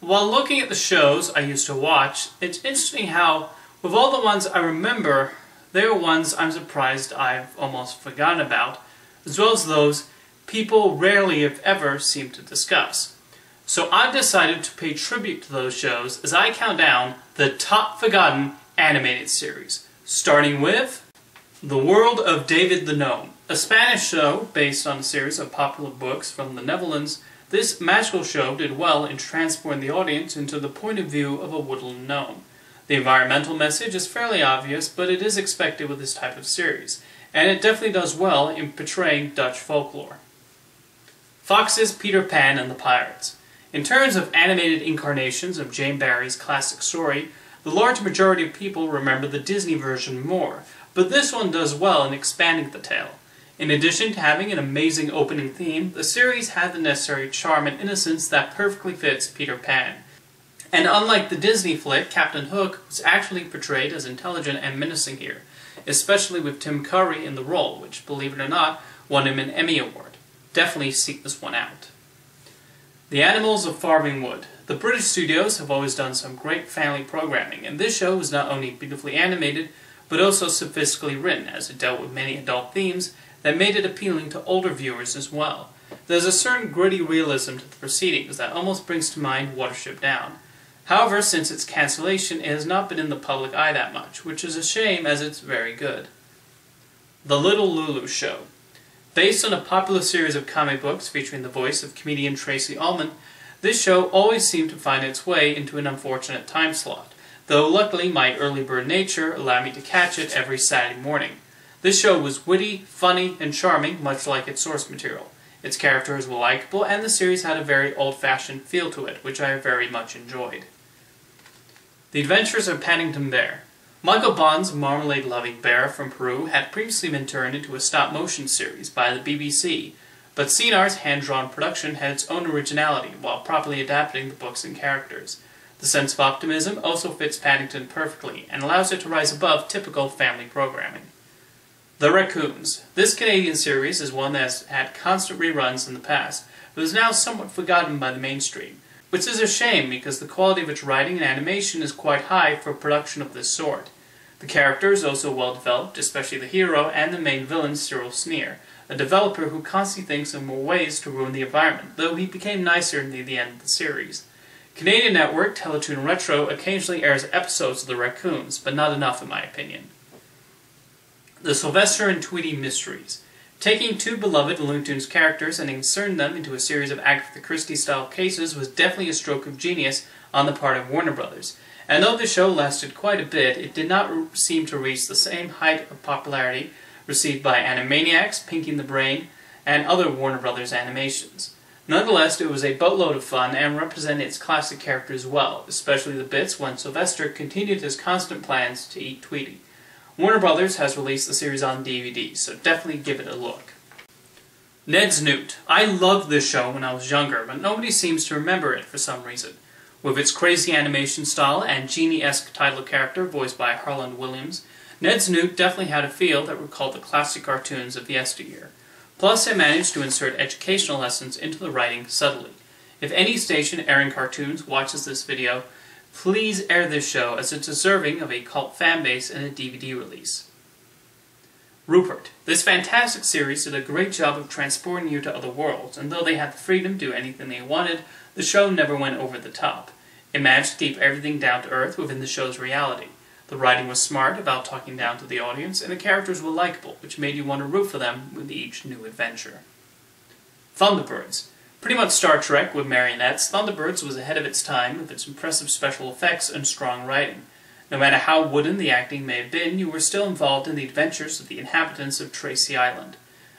While looking at the shows I used to watch, it's interesting how, with all the ones I remember, there are ones I'm surprised I've almost forgotten about, as well as those people rarely, if ever, seem to discuss. So I've decided to pay tribute to those shows as I count down the top forgotten animated series, starting with The World of David the Gnome. A Spanish show based on a series of popular books from the Netherlands, this magical show did well in transporting the audience into the point of view of a woodland gnome. The environmental message is fairly obvious, but it is expected with this type of series, and it definitely does well in portraying Dutch folklore. Fox's Peter Pan and the Pirates. In terms of animated incarnations of Jane Barrie's classic story, the large majority of people remember the Disney version more, but this one does well in expanding the tale. In addition to having an amazing opening theme, the series had the necessary charm and innocence that perfectly fits Peter Pan. And unlike the Disney flick, Captain Hook was actually portrayed as intelligent and menacing here, especially with Tim Curry in the role, which, believe it or not, won him an Emmy Award. Definitely seek this one out. The Animals of Farming Wood. The British studios have always done some great family programming, and this show was not only beautifully animated, but also sophisticately written, as it dealt with many adult themes that made it appealing to older viewers as well. There's a certain gritty realism to the proceedings that almost brings to mind Watership Down. However, since its cancellation, it has not been in the public eye that much, which is a shame as it's very good. The Little Lulu Show. Based on a popular series of comic books featuring the voice of comedian Tracy Ullman, this show always seemed to find its way into an unfortunate time slot, though luckily my early bird nature allowed me to catch it every Saturday morning. This show was witty, funny, and charming, much like its source material. Its characters were likable, and the series had a very old-fashioned feel to it, which I very much enjoyed. The Adventures of Paddington Bear. Michael Bond's marmalade-loving bear from Peru had previously been turned into a stop-motion series by the BBC, but CNR's hand-drawn production had its own originality while properly adapting the books and characters. The sense of optimism also fits Paddington perfectly, and allows it to rise above typical family programming. The Raccoons. This Canadian series is one that has had constant reruns in the past, but is now somewhat forgotten by the mainstream, which is a shame because the quality of its writing and animation is quite high for a production of this sort. The character is also well developed, especially the hero and the main villain Cyril Sneer, a developer who constantly thinks of more ways to ruin the environment, though he became nicer near the end of the series. Canadian network Teletoon Retro occasionally airs episodes of the Raccoons, but not enough in my opinion. The Sylvester and Tweety Mysteries. Taking two beloved Looney Tunes characters and inserting them into a series of Agatha Christie-style cases was definitely a stroke of genius on the part of Warner Brothers. And though the show lasted quite a bit, it did not seem to reach the same height of popularity received by Animaniacs, Pinky and the Brain, and other Warner Brothers animations. Nonetheless, it was a boatload of fun and represented its classic characters well, especially the bits when Sylvester continued his constant plans to eat Tweety. Warner Brothers has released the series on DVD, so definitely give it a look. Neds Noot. I loved this show when I was younger, but nobody seems to remember it for some reason. With its crazy animation style and genie-esque title character voiced by Harland Williams, Neds Noot definitely had a feel that recalled the classic cartoons of yesteryear. Plus, it managed to insert educational lessons into the writing subtly. If any station airing cartoons watches this video, please air this show as it's deserving of a cult fanbase and a DVD release. Rupert. This fantastic series did a great job of transporting you to other worlds, and though they had the freedom to do anything they wanted, the show never went over the top. It managed to keep everything down to earth within the show's reality. The writing was smart about talking down to the audience, and the characters were likable, which made you want to root for them with each new adventure. Thunderbirds. Pretty much Star Trek with marionettes, Thunderbirds was ahead of its time with its impressive special effects and strong writing. No matter how wooden the acting may have been, you were still involved in the adventures of the inhabitants of Tracy Island.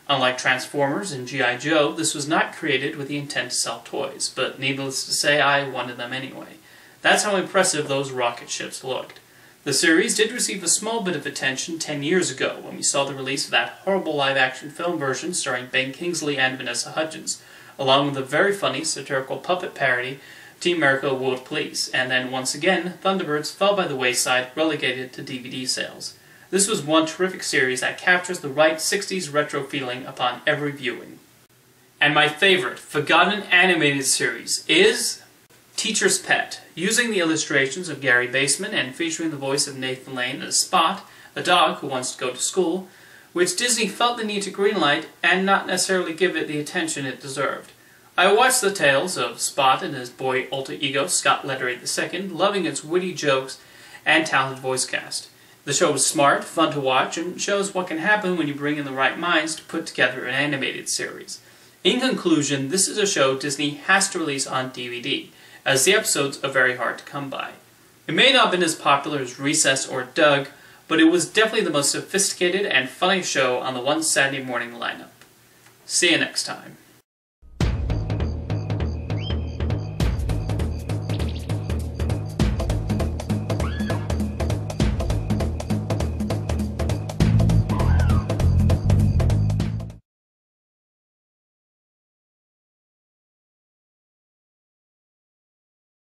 Unlike Transformers and G.I. Joe, this was not created with the intent to sell toys, but needless to say, I wanted them anyway. That's how impressive those rocket ships looked. The series did receive a small bit of attention 10 years ago when we saw the release of that horrible live-action film version starring Ben Kingsley and Vanessa Hudgens, along with a very funny satirical puppet parody, Team America World Police, and then once again, Thunderbirds fell by the wayside, relegated to DVD sales. This was one terrific series that captures the right 60s retro feeling upon every viewing. And my favorite, forgotten animated series is Teacher's Pet, using the illustrations of Gary Baseman and featuring the voice of Nathan Lane as Spot, a dog who wants to go to school, which Disney felt the need to greenlight and not necessarily give it the attention it deserved. I watched the tales of Spot and his boy alter ego, Scott Lettery II, loving its witty jokes and talented voice cast. The show was smart, fun to watch, and shows what can happen when you bring in the right minds to put together an animated series. In conclusion, this is a show Disney has to release on DVD, as the episodes are very hard to come by. It may not have been as popular as Recess or Doug, but it was definitely the most sophisticated and funny show on the one Saturday morning lineup. See you next time.